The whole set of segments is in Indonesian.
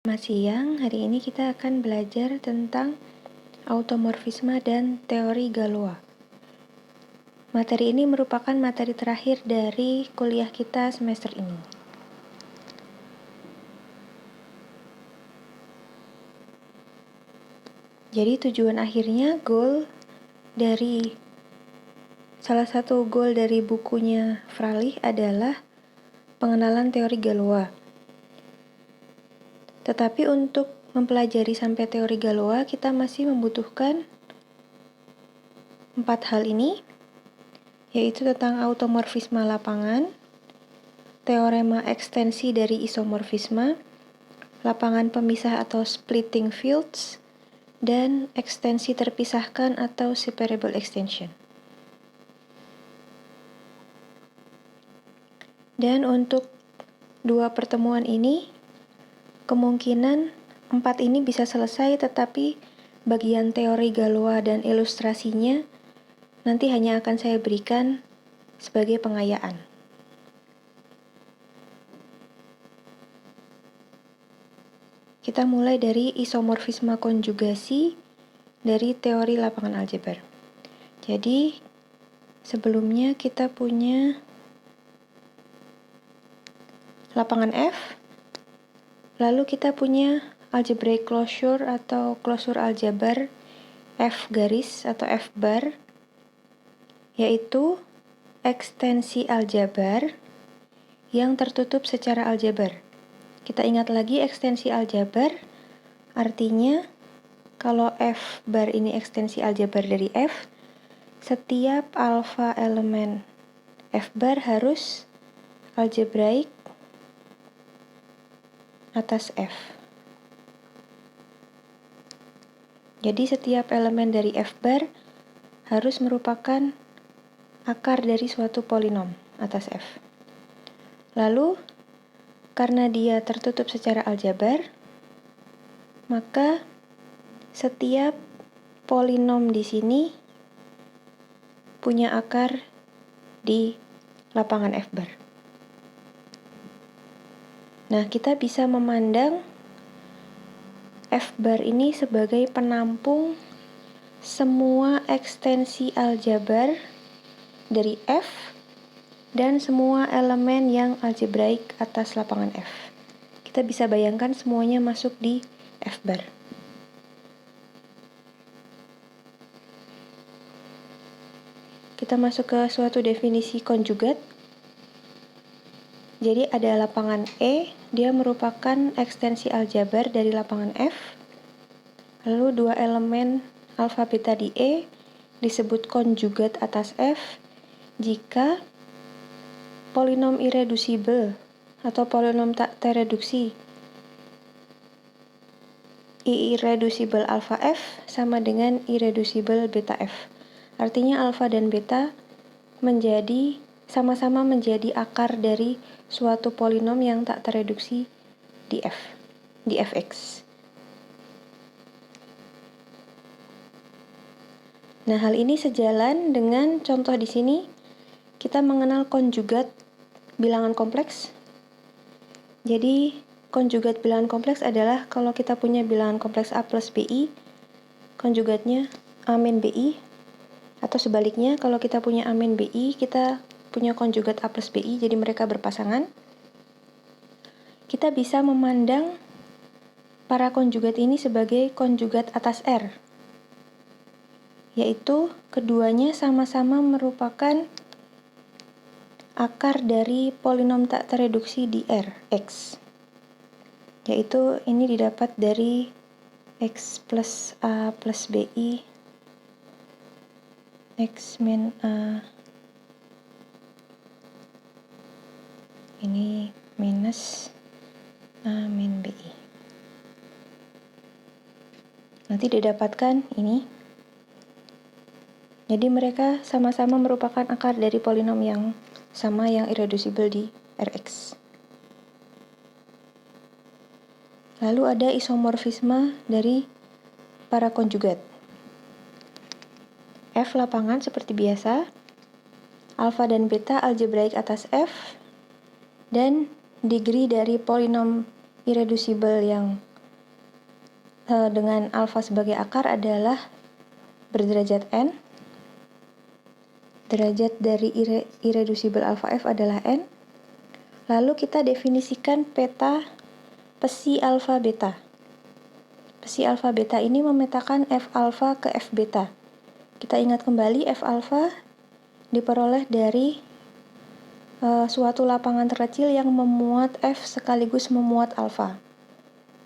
Selamat siang, hari ini kita akan belajar tentang automorfisme dan teori Galois. Materi ini merupakan materi terakhir dari kuliah kita semester ini. Jadi tujuan akhirnya, salah satu goal dari bukunya Froelich adalah pengenalan teori Galois. Tetapi untuk mempelajari sampai teori Galois, kita masih membutuhkan 4 hal ini, yaitu tentang automorfisme lapangan, teorema ekstensi dari isomorfisme, lapangan pemisah atau splitting fields, dan ekstensi terpisahkan atau separable extension. Dan untuk 2 pertemuan ini, kemungkinan 4 ini bisa selesai, tetapi bagian teori Galois dan ilustrasinya nanti hanya akan saya berikan sebagai pengayaan. Kita mulai dari isomorfisme konjugasi dari teori lapangan aljabar. Jadi, sebelumnya kita punya lapangan F, lalu kita punya algebraic closure atau closure aljabar F garis atau F bar, yaitu ekstensi aljabar yang tertutup secara aljabar. Kita ingat lagi ekstensi aljabar, artinya kalau F bar ini ekstensi aljabar dari F, setiap alfa elemen F bar harus algebraik atas F. Jadi setiap elemen dari F bar harus merupakan akar dari suatu polinom atas F. Lalu, karena dia tertutup secara aljabar, maka setiap polinom di sini punya akar di lapangan F bar. Nah, kita bisa memandang F bar ini sebagai penampung semua ekstensi aljabar dari F dan semua elemen yang algebraik atas lapangan F. Kita bisa bayangkan semuanya masuk di F bar. Kita masuk ke suatu definisi konjugat. Jadi ada lapangan E, dia merupakan ekstensi aljabar dari lapangan F. Lalu 2 elemen alfa beta di E disebut konjugat atas F jika polinom irredusibel atau polinom tak tereduksi I irredusibel alfa F sama dengan irredusibel beta F. Artinya alfa dan beta sama-sama menjadi akar dari suatu polinom yang tak tereduksi di Fx. Nah, hal ini sejalan dengan contoh di sini. Kita mengenal konjugat bilangan kompleks. Jadi, konjugat bilangan kompleks adalah kalau kita punya bilangan kompleks A plus BI, konjugatnya A min BI, atau sebaliknya, kalau kita punya A min BI, kita punya konjugat A plus BI, jadi mereka berpasangan. Kita bisa memandang para konjugat ini sebagai konjugat atas R, yaitu keduanya sama-sama merupakan akar dari polinom tak tereduksi di R, X. Yaitu ini didapat dari X plus A plus BI, X min A, ini minus A min BI. Nanti didapatkan ini. Jadi mereka sama-sama merupakan akar dari polinom yang sama yang irredusibel di Rx. Lalu ada isomorfisme dari para konjugat. F lapangan seperti biasa, alfa dan beta algebraik atas F, dan degree dari polinom irredusibel yang dengan alfa sebagai akar adalah berderajat n. Derajat dari irreducible alfa F adalah n. Lalu kita definisikan peta psi alfa beta. Psi alfa beta ini memetakan F alfa ke F beta. Kita ingat kembali F alfa diperoleh dari suatu lapangan terkecil yang memuat F sekaligus memuat alfa.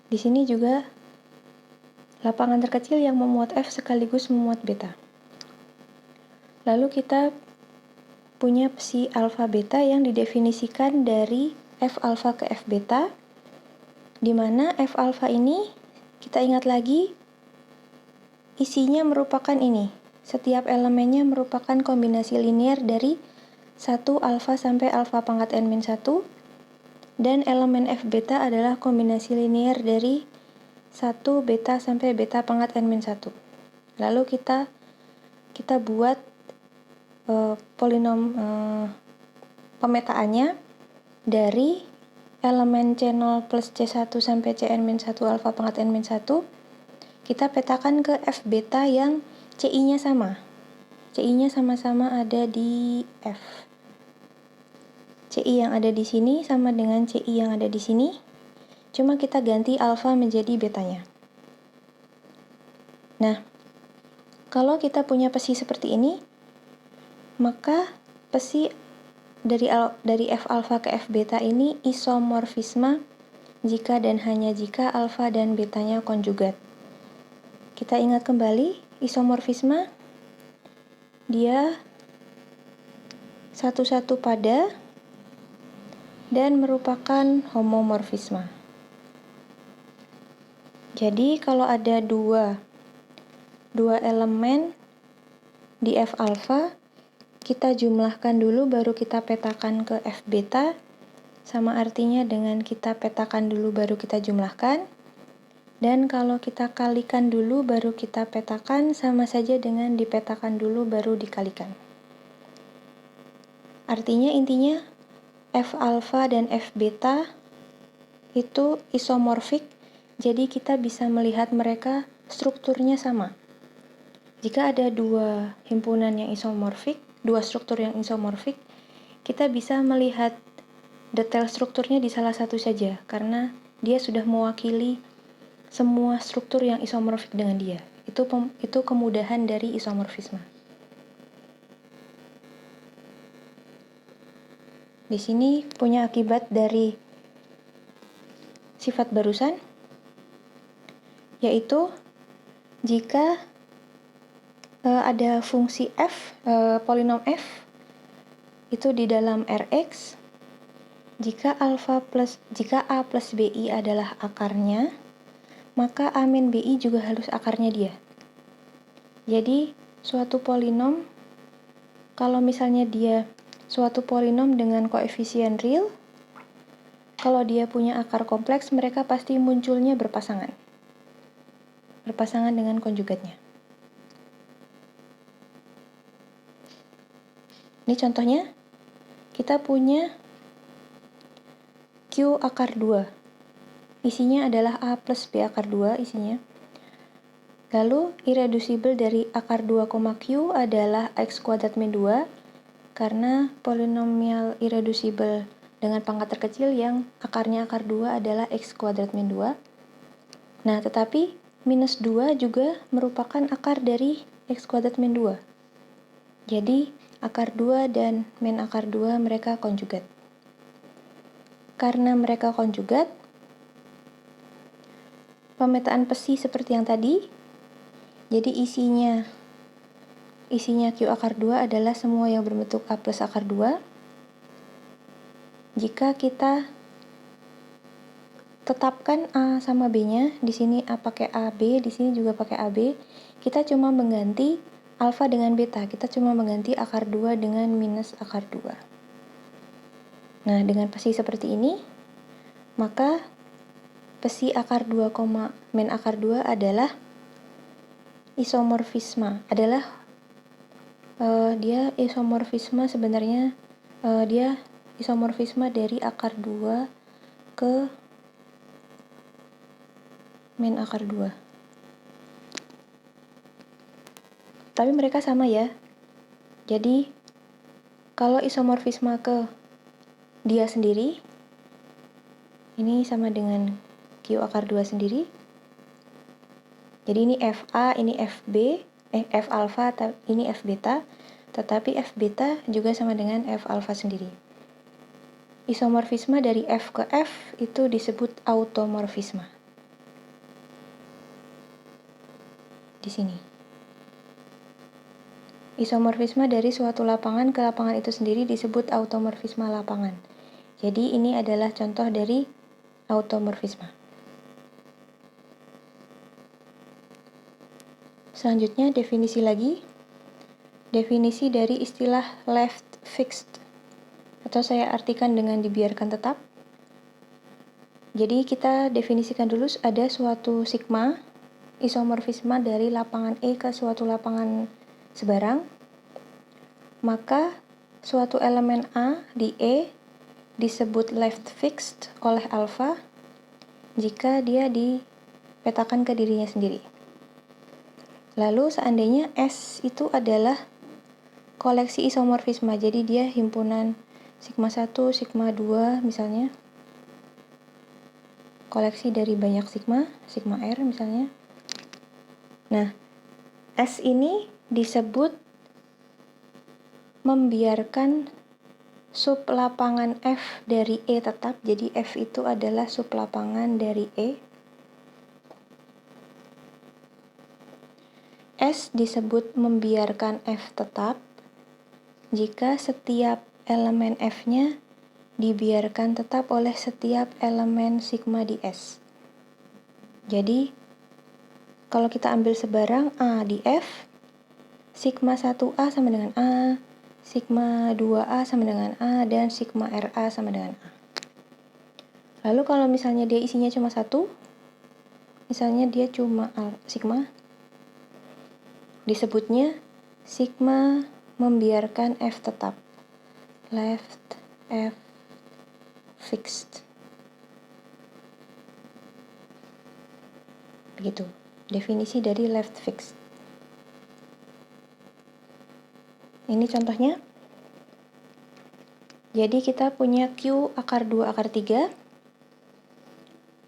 Di sini juga lapangan terkecil yang memuat F sekaligus memuat beta. Lalu kita punya psi alfa beta yang didefinisikan dari F alfa ke F beta, di mana F alfa ini kita ingat lagi isinya merupakan ini. Setiap elemennya merupakan kombinasi linear dari 1 alfa sampai alfa pangkat n-1, dan elemen F beta adalah kombinasi linear dari 1 beta sampai beta pangkat n-1. Lalu kita buat polinom pemetaannya dari elemen C0 plus C1 sampai Cn-1 alfa pangkat n-1. Kita petakan ke F beta yang CI-nya sama. CI-nya sama-sama ada di F. CI yang ada di sini sama dengan CI yang ada di sini. Cuma kita ganti alfa menjadi betanya. Nah, kalau kita punya psi seperti ini, maka psi dari F alfa ke F beta ini isomorfisme jika dan hanya jika alfa dan betanya konjugat. Kita ingat kembali, isomorfisme dia satu-satu pada dan merupakan homomorfisme. Jadi kalau ada dua elemen di F alfa, kita jumlahkan dulu baru kita petakan ke F beta, sama artinya dengan kita petakan dulu baru kita jumlahkan. Dan kalau kita kalikan dulu baru kita petakan, sama saja dengan dipetakan dulu baru dikalikan. Artinya intinya F alfa dan F beta itu isomorfik, jadi kita bisa melihat mereka strukturnya sama. Jika ada dua himpunan yang isomorfik, dua struktur yang isomorfik, kita bisa melihat detail strukturnya di salah satu saja, karena dia sudah mewakili semua struktur yang isomorfik dengan dia. Itu kemudahan dari isomorfisme. Di sini punya akibat dari sifat barusan, yaitu jika ada fungsi f, polinom f itu di dalam Rx, jika a plus bi adalah akarnya, maka a min bi juga harus akarnya dia. Jadi suatu polinom, kalau misalnya dia suatu polinom dengan koefisien real, kalau dia punya akar kompleks, mereka pasti munculnya berpasangan dengan konjugatnya. Ini contohnya, kita punya Q akar 2. Isinya adalah A plus B akar 2 isinya. Lalu, irreducible dari akar 2, Q adalah X kuadrat min 2, karena polinomial irreducible dengan pangkat terkecil yang akarnya akar 2 adalah X kuadrat min 2. Nah, tetapi minus 2 juga merupakan akar dari X kuadrat min 2. Jadi, akar 2 dan min akar 2 mereka konjugat. Karena mereka konjugat, pemetaan psi seperti yang tadi, jadi isinya Q akar 2 adalah semua yang berbentuk A plus akar 2. Jika kita tetapkan A sama B-nya, di sini A pakai AB, di sini juga pakai AB, kita cuma mengganti alfa dengan beta, kita cuma mengganti akar 2 dengan minus akar 2. Nah, dengan psi seperti ini, maka psi akar 2, min akar 2 adalah isomorfisme, dia isomorfisme sebenarnya, dia isomorfisme dari akar 2 ke min akar 2. Tapi mereka sama ya. Jadi, kalau isomorfisme ke dia sendiri, ini sama dengan Q akar 2 sendiri. Jadi ini FA, ini FB, F alpha, ini F beta, tetapi F beta juga sama dengan F alpha sendiri. Isomorfisme dari F ke F itu disebut automorfisme. Di sini. Isomorfisme dari suatu lapangan ke lapangan itu sendiri disebut automorfisme lapangan. Jadi ini adalah contoh dari automorfisme. Selanjutnya definisi lagi. Definisi dari istilah left fixed, atau saya artikan dengan dibiarkan tetap. Jadi kita definisikan dulu ada suatu sigma isomorfisme dari lapangan E ke suatu lapangan sebarang, maka suatu elemen A di E disebut left fixed oleh alpha jika dia dipetakan ke dirinya sendiri. Lalu seandainya S itu adalah koleksi isomorfisme, jadi dia himpunan sigma 1, sigma 2 misalnya, koleksi dari banyak sigma R misalnya. Nah, S ini disebut membiarkan sub lapangan F dari E tetap, jadi F itu adalah sub lapangan dari E. S disebut membiarkan F tetap jika setiap elemen F-nya dibiarkan tetap oleh setiap elemen sigma di S. Jadi, kalau kita ambil sebarang A di F, sigma 1A sama dengan A, sigma 2A sama dengan A, dan sigma RA sama dengan A. Lalu kalau misalnya dia isinya cuma satu, misalnya dia cuma sigma, disebutnya sigma membiarkan F tetap, left F fixed. Begitu, definisi dari left fixed. Ini contohnya. Jadi kita punya Q akar 2 akar 3.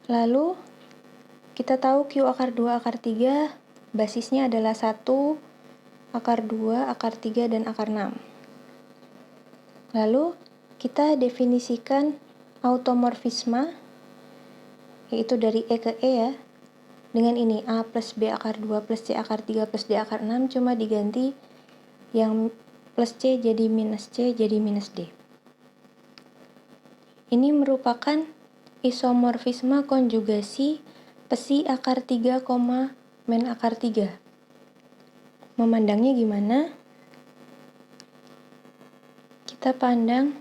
Lalu kita tahu Q akar 2 akar 3 basisnya adalah 1, akar 2, akar 3, dan akar 6. Lalu kita definisikan automorfisme, yaitu dari E ke E ya, dengan ini A plus B akar 2 plus C akar 3 plus D akar 6, cuma diganti yang plus C jadi minus C jadi minus D. Ini merupakan isomorfisme konjugasi psi akar 3, men akar 3. Memandangnya gimana? Kita pandang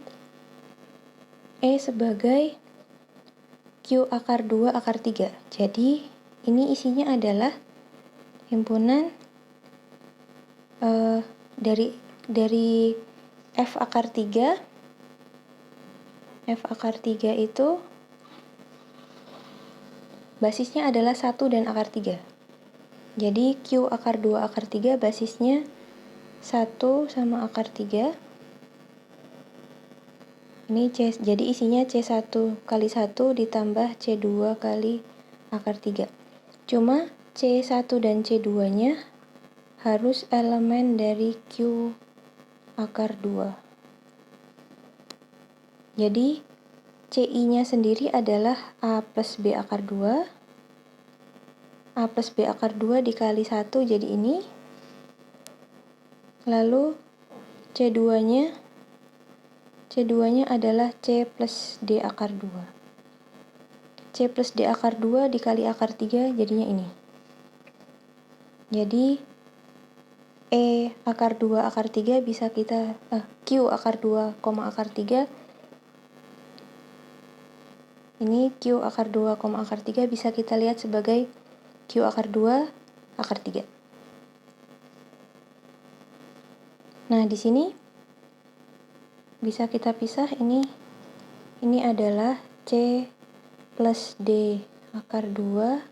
E sebagai Q akar 2 akar 3. Jadi, ini isinya adalah himpunan dari F akar 3. F akar 3 itu basisnya adalah 1 dan akar 3. Jadi, Q akar 2 akar 3 basisnya 1 sama akar 3. Ini C, jadi isinya C1 kali 1 ditambah C2 kali akar 3. Cuma C1 dan C2-nya harus elemen dari Q akar 2. Jadi CI-nya sendiri adalah A plus B akar 2. A plus B akar 2 dikali 1 jadi ini. Lalu C2-nya adalah C plus D akar 2. C plus D akar 2 dikali akar 3 jadinya ini. Jadi E akar 2 akar 3 bisa kita Q akar 2, akar 3. Ini Q akar 2, akar 3 bisa kita lihat sebagai Q akar 2 akar 3. Nah, di sini bisa kita pisah, ini adalah C plus D akar 2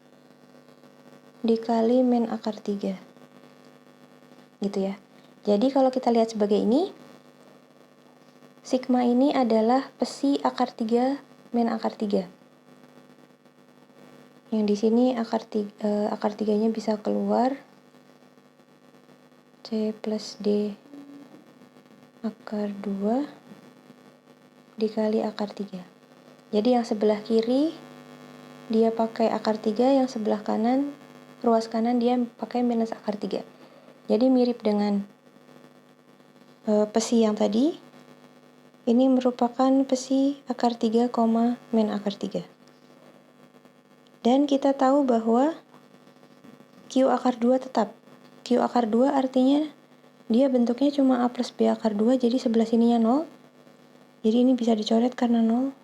dikali men akar 3. gitu ya. Jadi kalau kita lihat sebagai ini, sigma ini adalah psi akar 3 min akar 3. Yang di sini akar 3-nya bisa keluar, C plus D akar 2 dikali akar 3. Jadi yang sebelah kiri dia pakai akar 3, yang sebelah kanan, ruas kanan dia pakai minus akar 3. Jadi mirip dengan psi yang tadi. Ini merupakan psi akar 3, min akar 3. Dan kita tahu bahwa Q akar 2 tetap. Q akar 2 artinya dia bentuknya cuma A plus B akar 2, jadi sebelah sininya 0. Jadi ini bisa dicoret karena 0.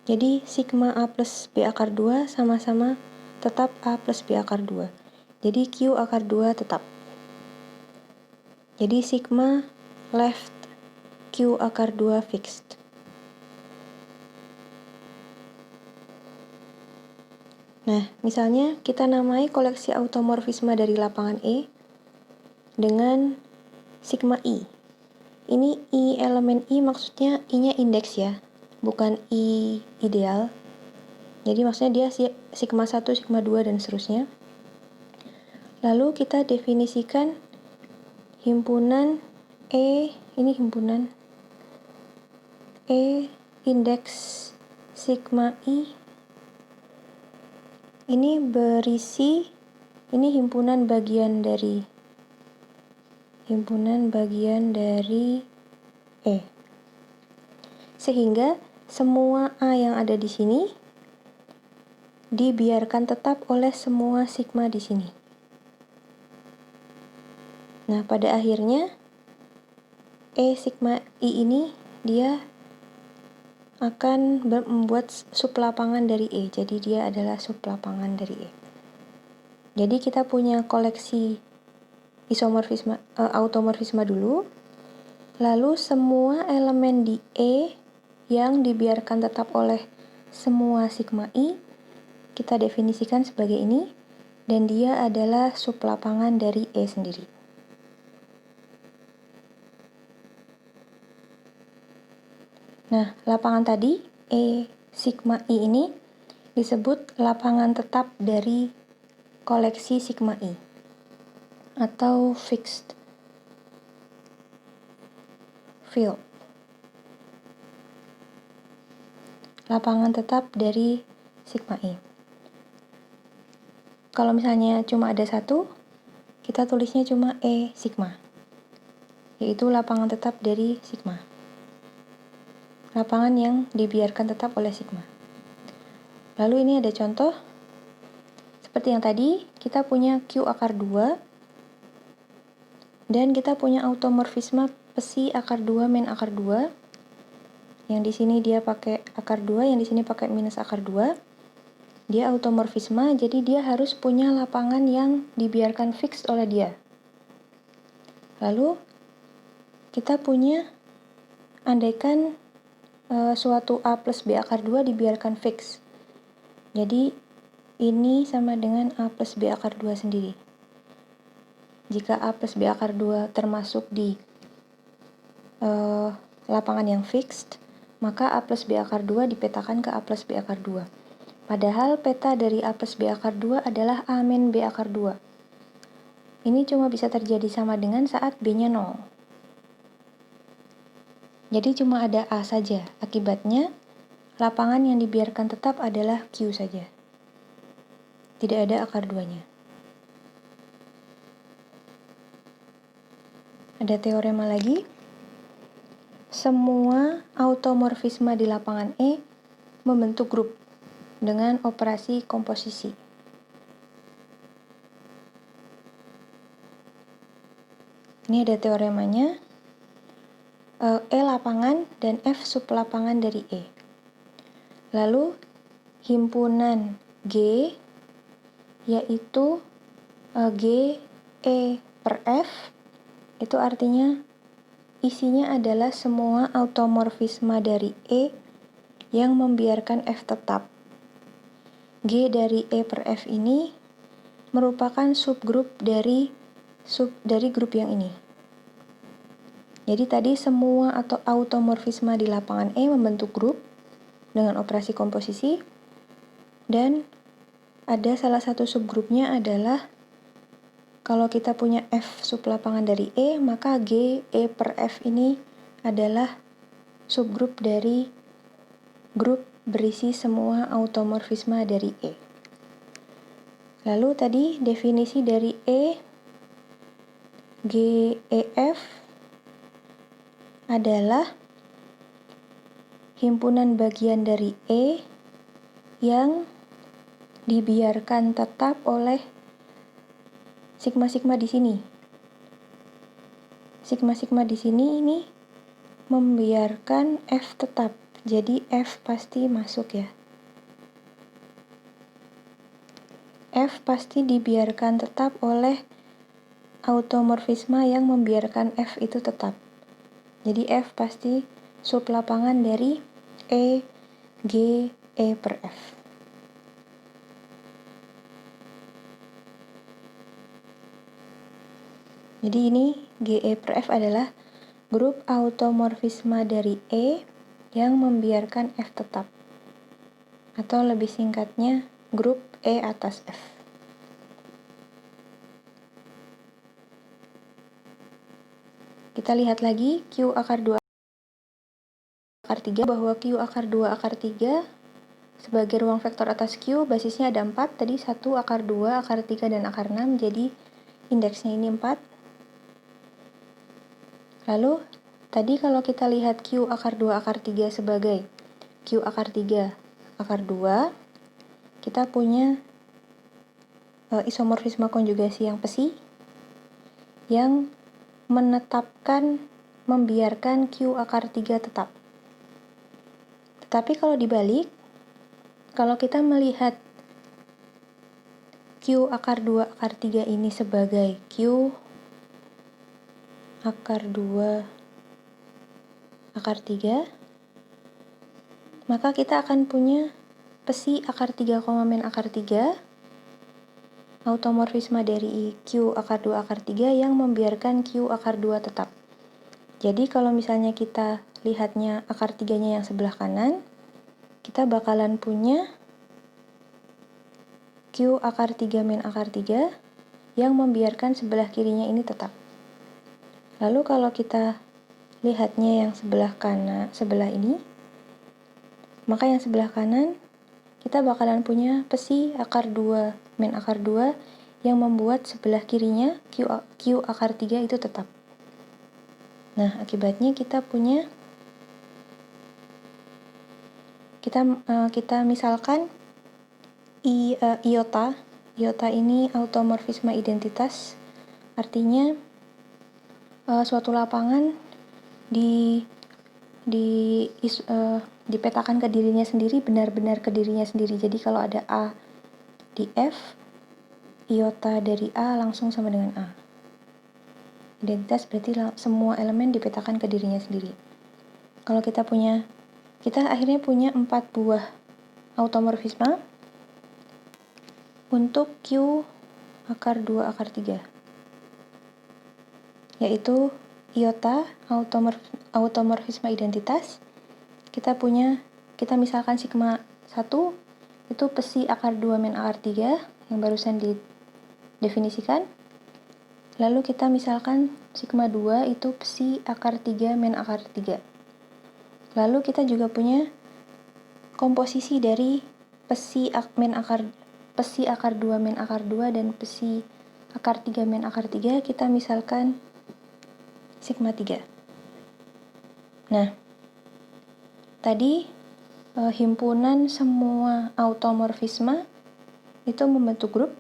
Jadi sigma A plus B akar 2 sama-sama tetap A plus B akar 2. Jadi Q akar 2 tetap. Jadi sigma left Q akar 2 fixed. Nah, misalnya kita namai koleksi automorfisme dari lapangan E dengan sigma I. Ini I elemen I maksudnya I-nya indeks ya, bukan I ideal. Jadi maksudnya dia sigma 1, sigma 2, dan seterusnya. Lalu kita definisikan himpunan E, ini himpunan E indeks sigma I. Ini berisi, ini himpunan bagian dari E. Sehingga semua A yang ada di sini dibiarkan tetap oleh semua sigma di sini. Nah, pada akhirnya E sigma I ini dia akan membuat sublapangan dari E. Jadi dia adalah sublapangan dari E. Jadi kita punya koleksi isomorfisme automorfisme dulu. Lalu semua elemen di E yang dibiarkan tetap oleh semua sigma I kita definisikan sebagai ini, dan dia adalah sublapangan dari E sendiri. Nah, lapangan tadi E sigma I ini disebut lapangan tetap dari koleksi sigma I atau fixed field. Lapangan tetap dari sigma I. Kalau misalnya cuma ada satu, kita tulisnya cuma E sigma, yaitu lapangan tetap dari sigma. Lapangan yang dibiarkan tetap oleh sigma. Lalu ini ada contoh. Seperti yang tadi, kita punya Q akar 2, dan kita punya automorfisme psi akar 2 min akar 2. Yang di sini dia pakai akar 2, yang di sini pakai minus akar 2. Dia automorfisme, jadi dia harus punya lapangan yang dibiarkan fix oleh dia. Lalu, kita punya, andaikan suatu A plus B akar 2 dibiarkan fix. Jadi, ini sama dengan A plus B akar 2 sendiri. Jika A plus B akar 2 termasuk di lapangan yang fixed, maka A plus B akar 2 dipetakan ke A plus B akar 2. Padahal peta dari A plus B akar 2 adalah A min B akar 2. Ini cuma bisa terjadi sama dengan saat B-nya 0. Jadi cuma ada A saja. Akibatnya, lapangan yang dibiarkan tetap adalah Q saja. Tidak ada akar 2-nya. Ada teorema lagi. Semua automorfisme di lapangan E membentuk grup dengan operasi komposisi. Ini ada teoremanya. E lapangan dan F sublapangan dari E. Lalu himpunan G yaitu G E per F, itu artinya isinya adalah semua automorfisme dari E yang membiarkan F tetap. G dari E per F ini merupakan subgrup dari sub dari grup yang ini. Jadi tadi semua atau automorfisme di lapangan E membentuk grup dengan operasi komposisi, dan ada salah satu subgrupnya adalah kalau kita punya F sub lapangan dari E, maka G, E per F ini adalah subgrup dari grup berisi semua automorfisme dari E. Lalu tadi definisi dari E, G, E, F adalah himpunan bagian dari E yang dibiarkan tetap oleh sigma-sigma di sini. Sigma-sigma di sini ini membiarkan F tetap. Jadi F pasti masuk ya. F pasti dibiarkan tetap oleh automorfisme yang membiarkan F itu tetap. Jadi F pasti sub lapangan dari E, G, E per F. Jadi ini G, E per F adalah grup automorfisme dari E yang membiarkan F tetap. Atau lebih singkatnya, grup E atas F. Kita lihat lagi Q akar 2 akar 3, bahwa Q akar 2 akar 3 sebagai ruang vektor atas Q, basisnya ada 4, tadi 1, akar 2, akar 3, dan akar 6, jadi indeksnya ini 4. Lalu, tadi kalau kita lihat Q akar 2 akar 3 sebagai Q akar 3 akar 2, kita punya isomorfisme konjugasi yang pesi, yang membiarkan Q akar 3 tetap. Tetapi kalau dibalik, kalau kita melihat Q akar 2 akar 3 ini sebagai Q akar 2 akar 3, maka kita akan punya pesi akar 3, min akar 3, automorfisme dari Q akar 2 akar 3 yang membiarkan Q akar 2 tetap. Jadi kalau misalnya kita lihatnya akar 3-nya yang sebelah kanan, kita bakalan punya Q akar 3 min akar 3 yang membiarkan sebelah kirinya ini tetap. Lalu kalau kita lihatnya yang sebelah kanan, sebelah ini, maka yang sebelah kanan kita bakalan punya pesi akar 2 min akar 2 yang membuat sebelah kirinya Q akar 3 itu tetap. Nah, akibatnya kita punya kita misalkan iota ini automorfisme identitas, artinya suatu lapangan dipetakan ke dirinya sendiri, benar-benar ke dirinya sendiri. Jadi kalau ada A di F, iota dari A langsung sama dengan A. Identitas berarti semua elemen dipetakan ke dirinya sendiri. Kalau kita akhirnya punya 4 buah automorfisme untuk Q akar 2 akar 3, yaitu iota automorfisme identitas. Kita misalkan sigma 1 itu pesi akar 2 min akar 3 yang barusan didefinisikan. Lalu kita misalkan sigma 2 itu pesi akar 3 min akar 3. Lalu kita juga punya komposisi dari pesi akar 2 min akar 2 dan pesi akar 3 min akar 3, kita misalkan sigma 3. Nah, tadi himpunan semua automorfisme itu membentuk grup.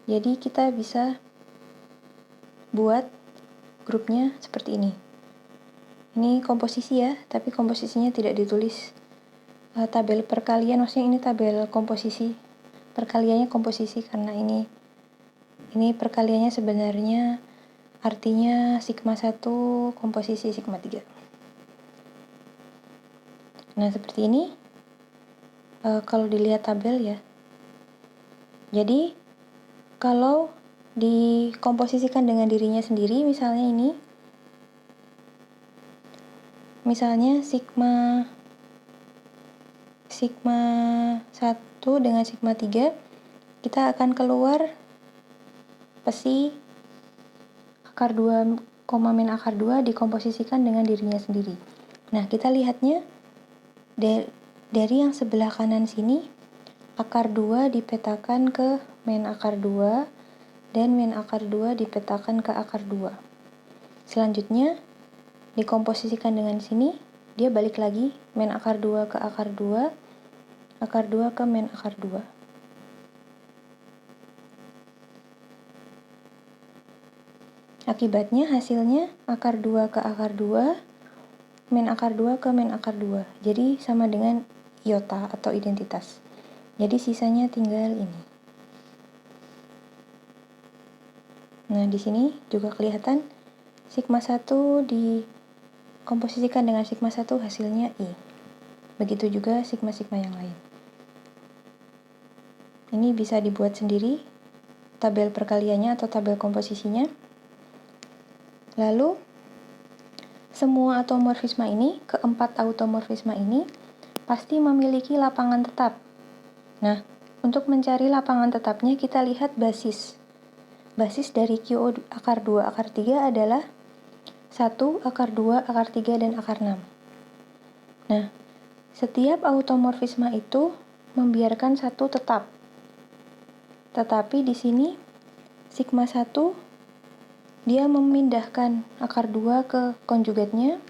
Jadi kita bisa buat grupnya seperti ini. Ini komposisi ya, tapi komposisinya tidak ditulis tabel perkalian, maksudnya ini tabel komposisi. Perkaliannya komposisi karena ini perkaliannya sebenarnya artinya sigma 1 komposisi sigma 3. Nah, seperti ini kalau dilihat tabel ya. Jadi kalau dikomposisikan dengan dirinya sendiri, misalnya ini. Misalnya sigma 1 dengan sigma 3, kita akan keluar psi akar 2, min akar 2 dikomposisikan dengan dirinya sendiri. Nah, kita lihatnya dari yang sebelah kanan sini, akar 2 dipetakan ke min akar 2, dan min akar 2 dipetakan ke akar 2. Selanjutnya, dikomposisikan dengan sini, dia balik lagi, min akar 2 ke akar 2, akar 2 ke min akar 2. Akibatnya hasilnya akar 2 ke akar 2, min akar 2 ke min akar 2. Jadi sama dengan iota atau identitas. Jadi sisanya tinggal ini. Nah, di sini juga kelihatan sigma 1 dikomposisikan dengan sigma 1 hasilnya I. Begitu juga sigma-sigma yang lain. Ini bisa dibuat sendiri tabel perkaliannya atau tabel komposisinya. Lalu, semua automorfisme ini, keempat automorfisme ini, pasti memiliki lapangan tetap. Nah, untuk mencari lapangan tetapnya, kita lihat basis. Basis dari QO akar 2, akar 3 adalah 1, akar 2, akar 3, dan akar 6. Nah, setiap automorfisme itu membiarkan satu tetap. Tetapi di sini, sigma 1 dia memindahkan akar 2 ke konjugatnya,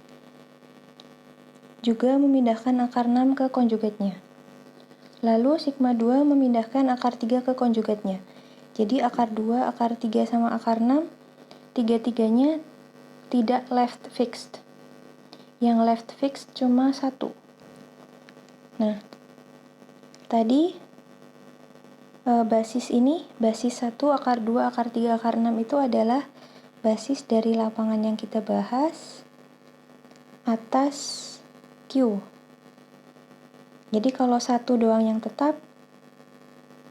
juga memindahkan akar 6 ke konjugatnya. Lalu sigma 2 memindahkan akar 3 ke konjugatnya. Jadi akar 2, akar 3, sama akar 6, tiga-tiganya tidak left fixed. Yang left fixed cuma 1. Nah, tadi basis ini, basis 1, akar 2, akar 3, akar 6 itu adalah basis dari lapangan yang kita bahas atas Q. Jadi kalau 1 doang yang tetap,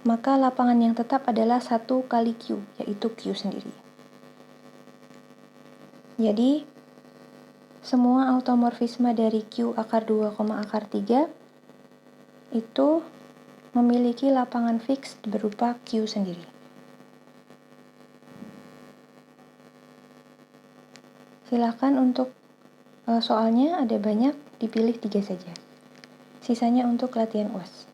maka lapangan yang tetap adalah 1 kali Q, yaitu Q sendiri. Jadi, semua automorfisme dari Q akar 2, akar 3 itu memiliki lapangan fix berupa Q sendiri. Silakan untuk soalnya ada banyak, dipilih 3 saja. Sisanya untuk latihan UAS.